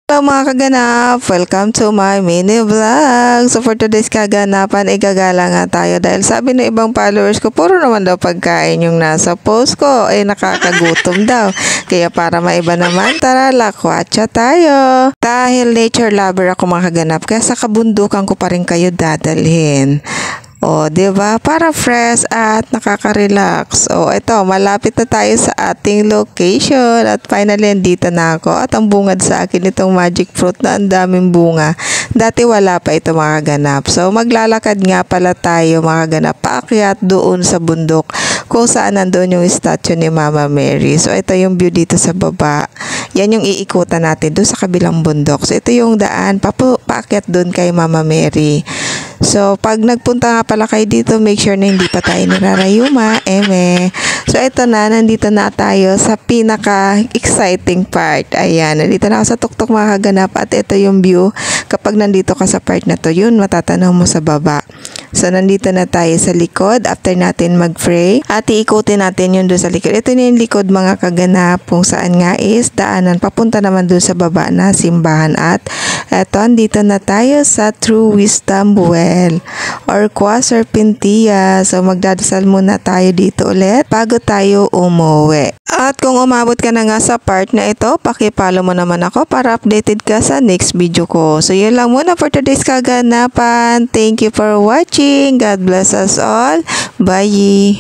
Hello mga kaganap! Welcome to my mini vlog! So for today's kaganapan, gagala nga tayo dahil sabi ng ibang followers ko, puro naman daw pagkain yung nasa post ko. Nakakagutom daw. Kaya para maiba naman, tara lakwatsa tayo! Dahil nature lover ako mga kaganap, kaya sa kabundukan ko pa rin kayo dadalhin. O, diba? Para fresh at nakaka-relax. O, ito, malapit na tayo sa ating location. At finally, dito na ako. At ang bungad sa akin itong magic fruit na ang daming bunga. Dati wala pa ito mga ganap. So, maglalakad nga pala tayo mga ganap. Paakyat doon sa bundok kung saan nandun yung statue ni Mama Mary. So, ito yung view dito sa baba. Yan yung iikutan natin doon sa kabilang bundok. So, ito yung daan. Paakyat doon kay Mama Mary. So, pag nagpunta nga pala kayo dito, make sure na hindi pa tayo nirarayuma. So, ito na, nandito na tayo sa pinaka-exciting part. Ayan, nandito na ako sa tuktok mga kaganap at ito yung view. Kapag nandito ka sa part na to, yun, matatanaw mo sa baba. So, nandito na tayo sa likod after natin mag-pray. At iikutin natin yun doon sa likod. Ito na yung likod mga kaganap kung saan nga is daanan. Papunta naman doon sa baba na simbahan. At eto, andito na tayo sa True Wisdom Well or Qua Serpentia. So, magdadasal muna tayo dito ulit bago tayo umuwi. At kung umabot ka na nga sa part na ito, pakipollow mo naman ako para updated ka sa next video ko. So, yun lang muna for today's kaganapan. Thank you for watching. God bless us all. Bye!